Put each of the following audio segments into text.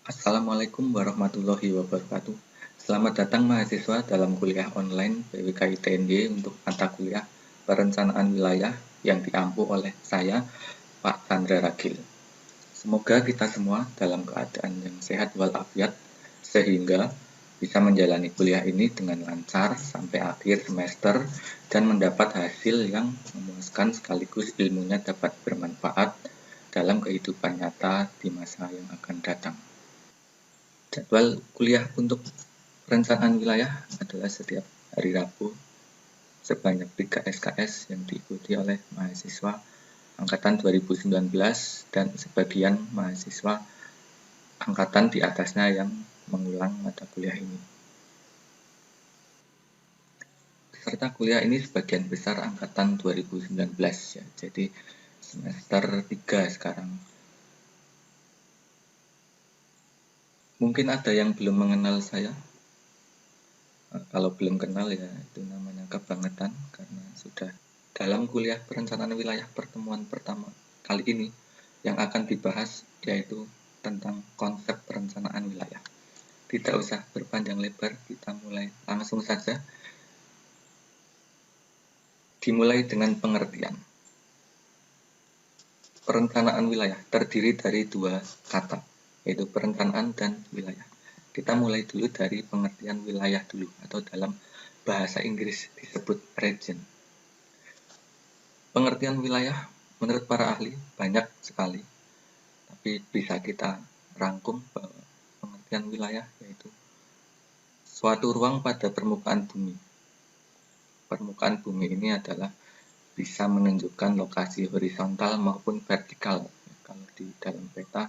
Assalamualaikum warahmatullahi wabarakatuh. Selamat datang mahasiswa dalam kuliah online PWK ITNY untuk mata kuliah Perencanaan Wilayah yang diampu oleh saya, Pak Chandra Ragil. Semoga kita semua dalam keadaan yang sehat walafiat sehingga bisa menjalani kuliah ini dengan lancar sampai akhir semester dan mendapat hasil yang memuaskan sekaligus ilmunya dapat bermanfaat dalam kehidupan nyata di masa yang akan datang. Jadwal kuliah untuk perencanaan wilayah adalah setiap hari Rabu sebanyak 3 SKS yang diikuti oleh mahasiswa angkatan 2019 dan sebagian mahasiswa angkatan di atasnya yang mengulang mata kuliah ini. Peserta kuliah ini sebagian besar angkatan 2019 ya, jadi semester 3 sekarang. Mungkin ada yang belum mengenal saya. Kalau belum kenal ya itu namanya kebangetan karena sudah dalam kuliah perencanaan wilayah pertemuan pertama kali ini yang akan dibahas yaitu tentang konsep perencanaan wilayah. Tidak usah berpanjang lebar, kita mulai langsung saja. Dimulai dengan pengertian. Perencanaan wilayah terdiri dari dua kata, yaitu perencanaan dan wilayah. Kita mulai dulu dari pengertian wilayah dulu, atau dalam bahasa Inggris disebut region. Pengertian wilayah menurut para ahli banyak sekali, tapi bisa kita rangkum bahwa pengertian wilayah yaitu suatu ruang pada permukaan bumi. Permukaan bumi ini adalah bisa menunjukkan lokasi horizontal maupun vertikal. Kalau di dalam peta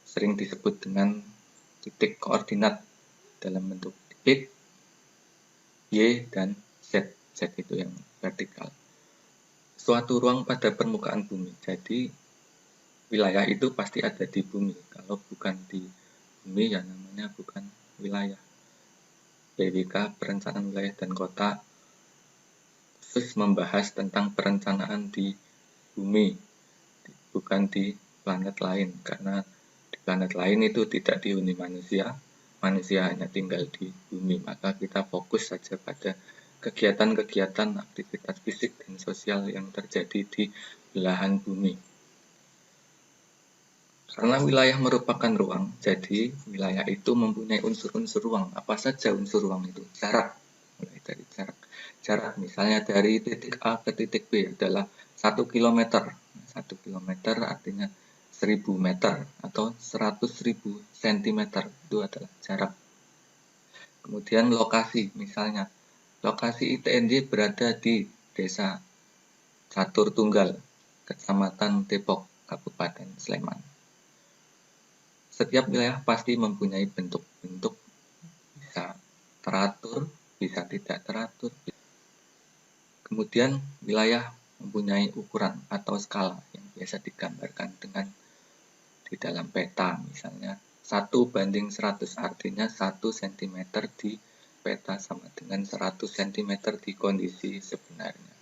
sering disebut dengan titik koordinat dalam bentuk X, Y, dan Z. Z itu yang vertikal. Suatu ruang pada permukaan bumi. Jadi wilayah itu pasti ada di bumi. Kalau bukan di bumi ya namanya bukan wilayah. PWK Perencanaan Wilayah dan Kota khusus membahas tentang perencanaan di bumi, bukan di planet lain, karena di planet lain itu tidak dihuni manusia, manusia hanya tinggal di bumi, maka kita fokus saja pada kegiatan-kegiatan aktivitas fisik dan sosial yang terjadi di belahan bumi. Karena wilayah merupakan ruang, jadi wilayah itu mempunyai unsur-unsur ruang. Apa saja unsur ruang itu? Jarak, mulai dari jarak. Jarak misalnya dari titik A ke titik B adalah 1 km. 1 km artinya 1000 meter atau 100.000 cm, itu adalah jarak. Kemudian lokasi, misalnya lokasi ITNY berada di Desa Catur Tunggal, Kecamatan Depok, Kabupaten Sleman. Setiap wilayah pasti mempunyai bentuk-bentuk, bisa teratur, bisa tidak teratur. Kemudian wilayah mempunyai ukuran atau skala yang biasa digambarkan dengan di dalam peta, misalnya 1:100, artinya 1 cm di peta sama dengan 100 cm di kondisi sebenarnya.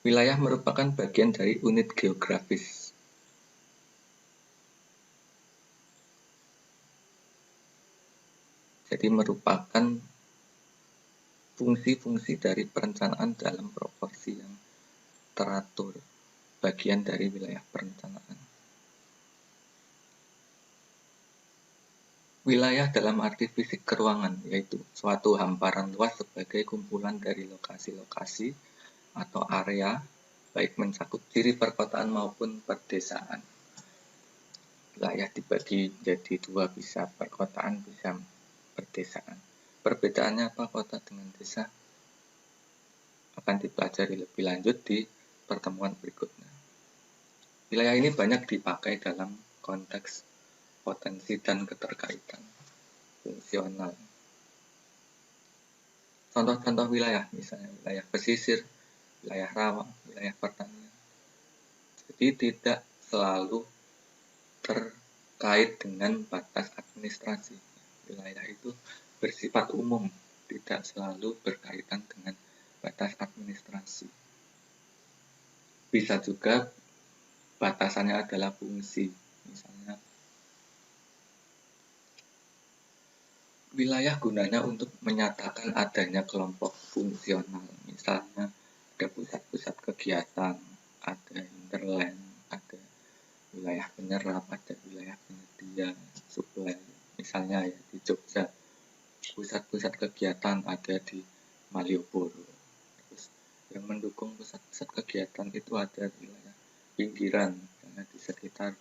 Wilayah merupakan bagian dari unit geografis. Jadi merupakan fungsi-fungsi dari perencanaan dalam proporsi yang teratur, bagian dari wilayah perencanaan. Wilayah dalam arti fisik keruangan, yaitu suatu hamparan luas sebagai kumpulan dari lokasi-lokasi atau area, baik mencakup ciri perkotaan maupun perdesaan. Wilayah dibagi jadi dua, bisa perkotaan, bisa perdesaan. Perbedaannya apa kota dengan desa? Akan dipelajari lebih lanjut di pertemuan berikutnya. Wilayah ini banyak dipakai dalam konteks potensi dan keterkaitan fungsional. Contoh-contoh wilayah, misalnya wilayah pesisir, wilayah rawa, wilayah pertanian. Jadi tidak selalu terkait dengan batas administrasi. Wilayah itu bersifat umum, tidak selalu berkaitan dengan batas administrasi. administrasi. Bisa juga batasannya adalah fungsi. Misalnya, wilayah gunanya untuk menyatakan adanya kelompok fungsional. Misalnya, ada pusat-pusat kegiatan, ada hinterland, ada wilayah penyerap, ada wilayah penyedia, suplai. Misalnya ya di Jogja, pusat-pusat kegiatan ada di Malioboro. Terus yang mendukung pusat-pusat kegiatan itu ada di wilayah pinggiran, karena di sekitar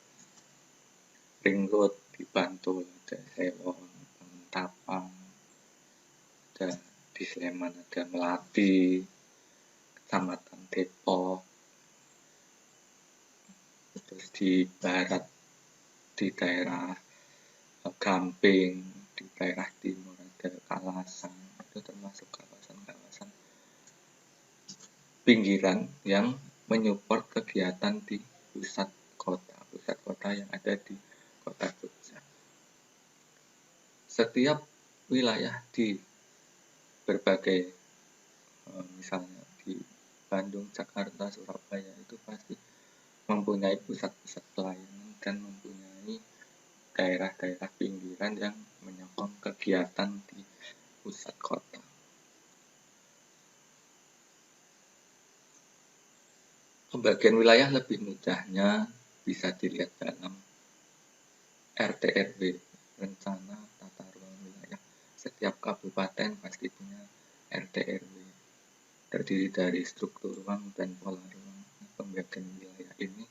Ring Road, di Bantul, ada Sewon, Tapang, ada di Sleman ada Melati, Kecamatan Depok, terus di barat di daerah Gamping, di daerah timur ada Kalasan. Itu termasuk kawasan-kawasan pinggiran yang menyupport kegiatan di pusat kota yang ada di kota Jogja. Setiap wilayah di berbagai misalnya di Bandung, Jakarta, Surabaya itu pasti mempunyai pusat-pusat pelayanan dan mempunyai daerah-daerah pinggiran yang menyokong kegiatan di pusat kota. Pembagian wilayah lebih mudahnya bisa dilihat dalam RT/RW, rencana tata ruang wilayah. Setiap kabupaten pasti punya RT/RW, terdiri dari struktur ruang dan pola ruang. Pembagian wilayah ini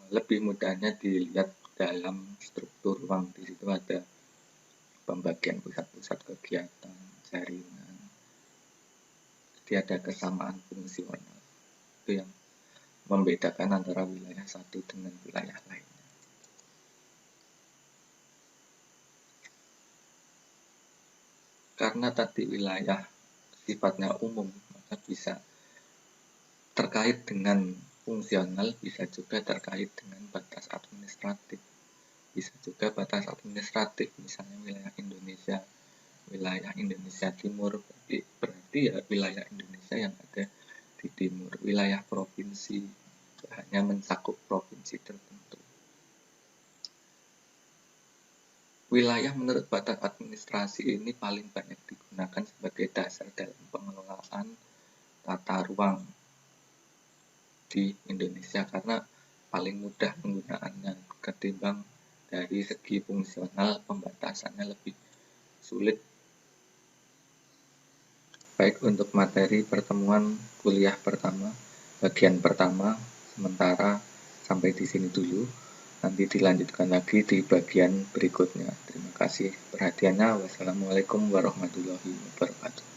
lebih mudahnya dilihat dalam struktur ruang. Di situ ada pembagian pusat-pusat kegiatan, jaringan, jadi ada kesamaan fungsional. Itu yang membedakan antara wilayah satu dengan wilayah lainnya. Karena tadi wilayah sifatnya umum, maka bisa terkait dengan fungsional, bisa juga terkait dengan batas administratif. Bisa juga batas administratif, misalnya wilayah Indonesia Timur, berarti ya wilayah Indonesia yang ada di timur. Wilayah provinsi hanya mencakup provinsi tertentu. Wilayah menurut batas administrasi ini paling banyak digunakan sebagai dasar dalam pengelolaan tata ruang di Indonesia karena paling mudah penggunaannya ketimbang dari segi fungsional, pembatasannya lebih sulit. Baik, untuk materi pertemuan kuliah pertama, bagian pertama, sementara sampai di sini dulu. Nanti dilanjutkan lagi di bagian berikutnya. Terima kasih perhatiannya. Wassalamualaikum warahmatullahi wabarakatuh.